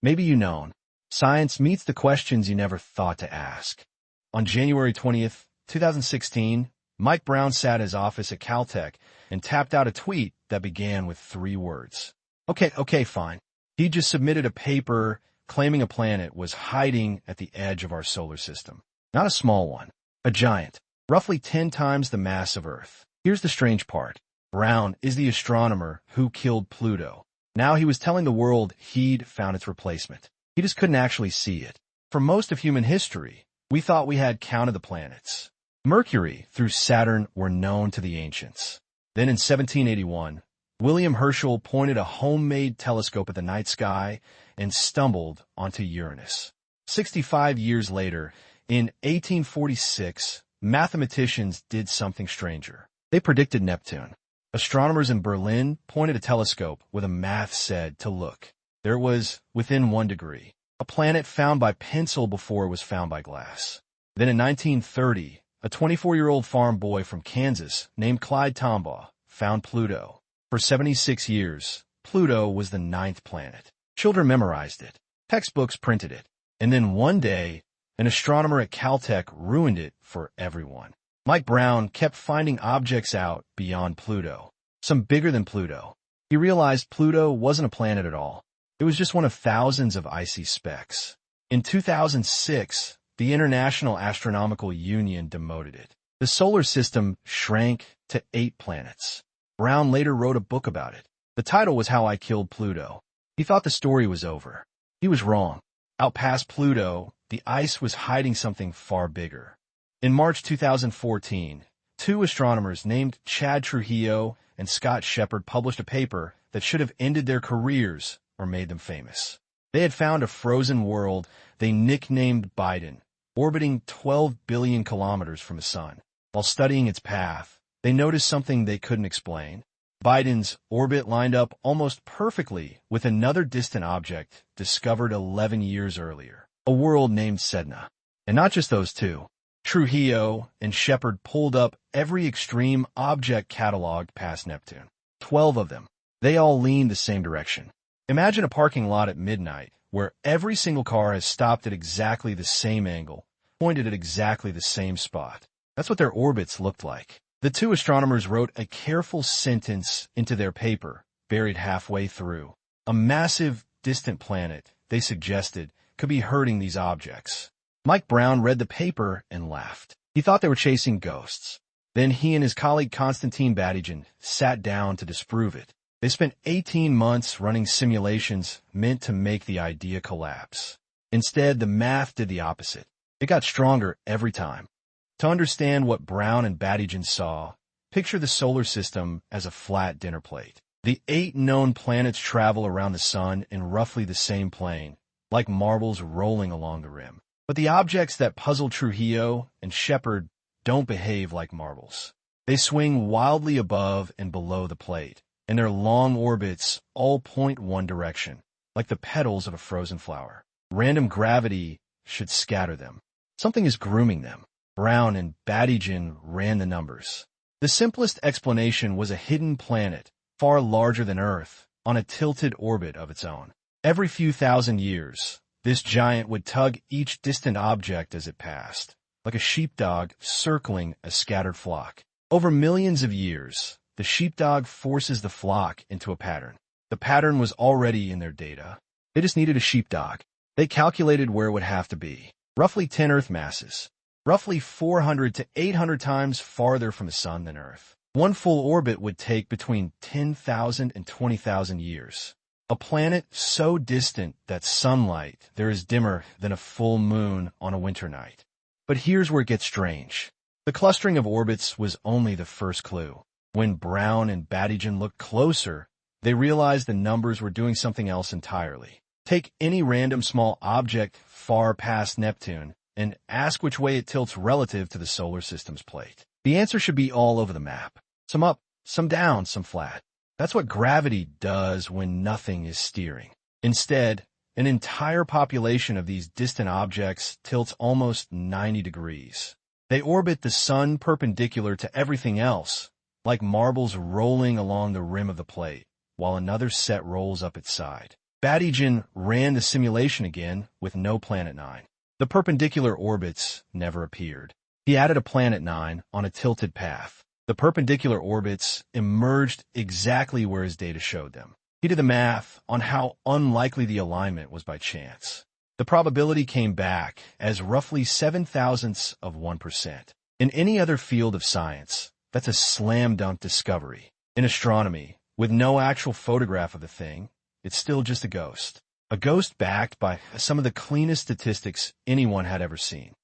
Maybe you know. Science meets the questions you never thought to ask. On January 20th, 2016, Mike Brown sat in his office at Caltech and tapped out a tweet that began with 3 words. Okay, fine. He just submitted a paper claiming a planet was hiding at the edge of our solar system. Not a small one, a giant, roughly 10 times the mass of Earth. Here's the strange part. Brown is the astronomer who killed Pluto. Now he was telling the world he'd found its replacement. He just couldn't actually see it. For most of human history, we thought we had counted the planets. Mercury through Saturn were known to the ancients. Then in 1781, William Herschel pointed a homemade telescope at the night sky and stumbled onto Uranus. 65 years later, in 1846, mathematicians did something stranger. They predicted Neptune. Astronomers in Berlin pointed a telescope where the math said to look. There it was, within 1 degree, a planet found by pencil before it was found by glass. Then in 1930, a 24-year-old farm boy from Kansas named Clyde Tombaugh found Pluto. For 76 years, Pluto was the 9th planet. Children memorized it. Textbooks printed it. And then one day, an astronomer at Caltech ruined it for everyone. Mike Brown kept finding objects out beyond Pluto, some bigger than Pluto. He realized Pluto wasn't a planet at all. It was just one of thousands of icy specks. In 2006, the International Astronomical Union demoted it. The solar system shrank to 8 planets. Brown later wrote a book about it. The title was How I Killed Pluto. He thought the story was over. He was wrong. Out past Pluto, the ice was hiding something far bigger. In March 2014, 2 astronomers named Chad Trujillo and Scott Shepard published a paper that should have ended their careers or made them famous. They had found a frozen world they nicknamed Biden, orbiting 12 billion kilometers from the sun. While studying its path, they noticed something they couldn't explain. Biden's orbit lined up almost perfectly with another distant object discovered 11 years earlier, a world named Sedna. And not just those 2. Trujillo and Shepard pulled up every extreme object cataloged past Neptune. 12 of them. They all leaned the same direction. Imagine a parking lot at midnight where every single car has stopped at exactly the same angle, pointed at exactly the same spot. That's what their orbits looked like. The 2 astronomers wrote a careful sentence into their paper, buried halfway through. A massive, distant planet, they suggested, could be hurting these objects. Mike Brown read the paper and laughed. He thought they were chasing ghosts. Then he and his colleague Konstantin Batygin sat down to disprove it. They spent 18 months running simulations meant to make the idea collapse. Instead, the math did the opposite. It got stronger every time. To understand what Brown and Batygin saw, picture the solar system as a flat dinner plate. The 8 known planets travel around the sun in roughly the same plane, like marbles rolling along the rim. But the objects that puzzle Trujillo and Shepard don't behave like marbles. They swing wildly above and below the plate, and their long orbits all point one direction, like the petals of a frozen flower. Random gravity should scatter them. Something is grooming them. Brown and Batygin ran the numbers. The simplest explanation was a hidden planet, far larger than Earth, on a tilted orbit of its own. Every few thousand years, this giant would tug each distant object as it passed, like a sheepdog circling a scattered flock. Over millions of years, the sheepdog forces the flock into a pattern. The pattern was already in their data. They just needed a sheepdog. They calculated where it would have to be. Roughly 10 Earth masses. Roughly 400 to 800 times farther from the sun than Earth. One full orbit would take between 10,000 and 20,000 years. A planet so distant that sunlight there is dimmer than a full moon on a winter night. But here's where it gets strange. The clustering of orbits was only the first clue. When Brown and Batygin looked closer, they realized the numbers were doing something else entirely. Take any random small object far past Neptune and ask which way it tilts relative to the solar system's plate. The answer should be all over the map. Some up, some down, some flat. That's what gravity does when nothing is steering. Instead, an entire population of these distant objects tilts almost 90 degrees. They orbit the sun perpendicular to everything else, like marbles rolling along the rim of the plate, while another set rolls up its side. Badigian ran the simulation again with no Planet 9. The perpendicular orbits never appeared. He added a Planet 9 on a tilted path. The perpendicular orbits emerged exactly where his data showed them. He did the math on how unlikely the alignment was by chance. The probability came back as roughly 0.007%. In any other field of science, that's a slam-dunk discovery. In astronomy, with no actual photograph of the thing, it's still just a ghost. A ghost backed by some of the cleanest statistics anyone had ever seen.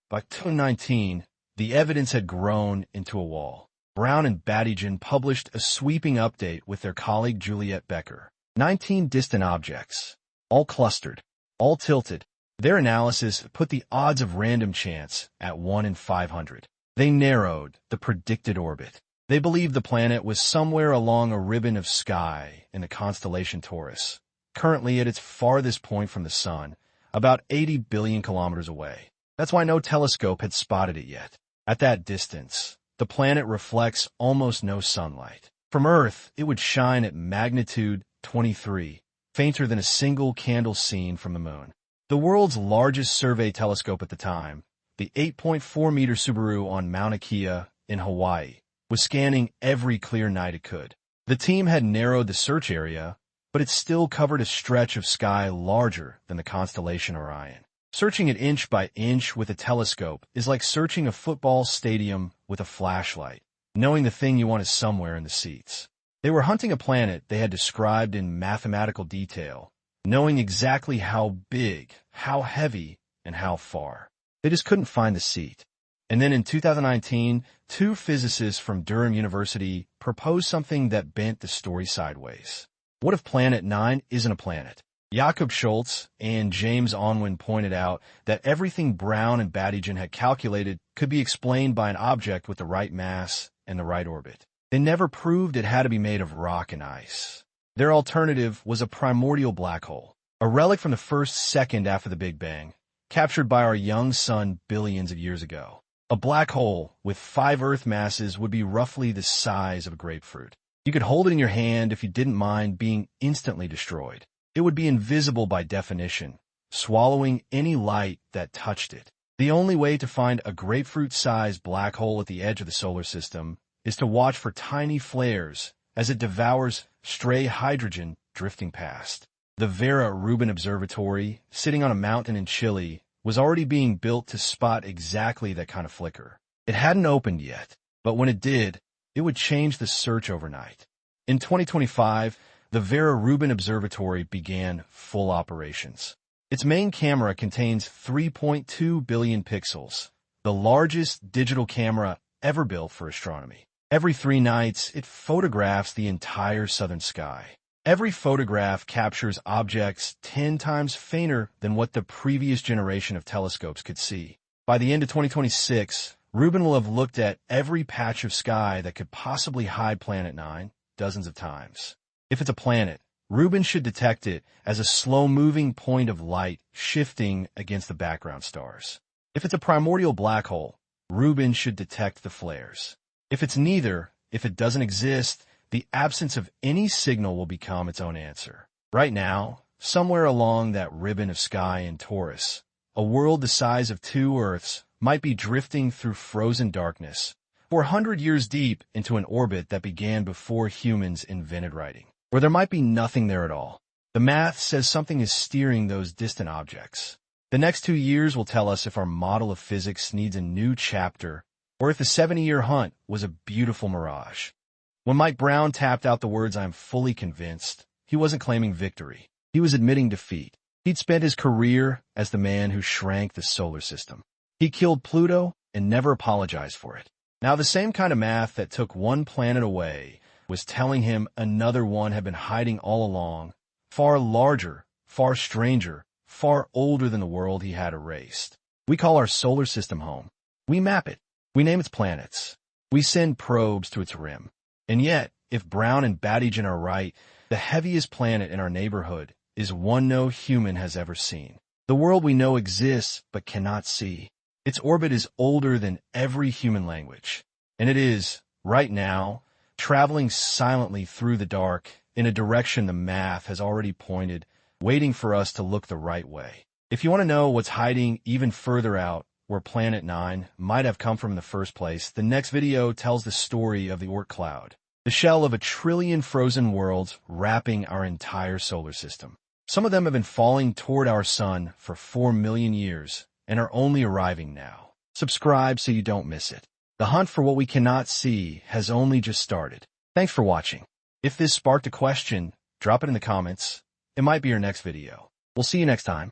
By 2019, the evidence had grown into a wall. Brown and Badigian published a sweeping update with their colleague Juliet Becker. 19 distant objects, all clustered, all tilted. Their analysis put the odds of random chance at 1 in 500. They narrowed the predicted orbit. They believed the planet was somewhere along a ribbon of sky in the constellation Taurus, currently at its farthest point from the sun, about 80 billion kilometers away. That's why no telescope had spotted it yet. At that distance, the planet reflects almost no sunlight. From Earth, it would shine at magnitude 23, fainter than a single candle seen from the moon. The world's largest survey telescope at the time, the 8.4-meter Subaru on Mauna Kea in Hawaii, was scanning every clear night it could. The team had narrowed the search area, but it still covered a stretch of sky larger than the constellation Orion. Searching it inch by inch with a telescope is like searching a football stadium with a flashlight, knowing the thing you want is somewhere in the seats. They were hunting a planet they had described in mathematical detail, knowing exactly how big, how heavy, and how far. They just couldn't find the seat. And then in 2019, two physicists from Durham University proposed something that bent the story sideways. What if Planet 9 isn't a planet? Jakob Schultz and James Onwin pointed out that everything Brown and Badigian had calculated could be explained by an object with the right mass and the right orbit. They never proved it had to be made of rock and ice. Their alternative was a primordial black hole, a relic from the first second after the Big Bang, captured by our young sun billions of years ago. A black hole with 5 Earth masses would be roughly the size of a grapefruit. You could hold it in your hand if you didn't mind being instantly destroyed. It would be invisible by definition, swallowing any light that touched it. The only way to find a grapefruit-sized black hole at the edge of the solar system is to watch for tiny flares as it devours stray hydrogen drifting past. The Vera Rubin Observatory, sitting on a mountain in Chile, was already being built to spot exactly that kind of flicker. It hadn't opened yet, but when it did, it would change the search overnight. In 2025, the Vera Rubin Observatory began full operations. Its main camera contains 3.2 billion pixels, the largest digital camera ever built for astronomy. Every 3 nights, it photographs the entire southern sky. Every photograph captures objects 10 times fainter than what the previous generation of telescopes could see. By the end of 2026, Rubin will have looked at every patch of sky that could possibly hide Planet 9 dozens of times. If it's a planet, Rubin should detect it as a slow-moving point of light shifting against the background stars. If it's a primordial black hole, Rubin should detect the flares. If it's neither, if it doesn't exist, the absence of any signal will become its own answer. Right now, somewhere along that ribbon of sky in Taurus, a world the size of 2 Earths might be drifting through frozen darkness, 400 years deep into an orbit that began before humans invented writing. Or there might be nothing there at all. The math says something is steering those distant objects. The next 2 years will tell us if our model of physics needs a new chapter or if the 70-year hunt was a beautiful mirage. When Mike Brown tapped out the words, "I am fully convinced," he wasn't claiming victory. He was admitting defeat. He'd spent his career as the man who shrank the solar system. He killed Pluto and never apologized for it. Now, the same kind of math that took one planet away was telling him another one had been hiding all along, far larger, far stranger, far older than the world he had erased. We call our solar system home. We map it. We name its planets. We send probes to its rim. And yet, if Brown and Badigian are right, the heaviest planet in our neighborhood is one no human has ever seen. The world we know exists but cannot see. Its orbit is older than every human language. And it is, right now, traveling silently through the dark in a direction the math has already pointed waiting for us to look the right way. If you want to know what's hiding even further out, where Planet 9 might have come from in the first place, the next video tells the story of the Oort cloud, the shell of 1 trillion frozen worlds wrapping our entire solar system. Some of them have been falling toward our sun for 4 million years and are only arriving now. Subscribe so you don't miss it. The hunt for what we cannot see has only just started. Thanks for watching. If this sparked a question, drop it in the comments. It might be your next video. We'll see you next time.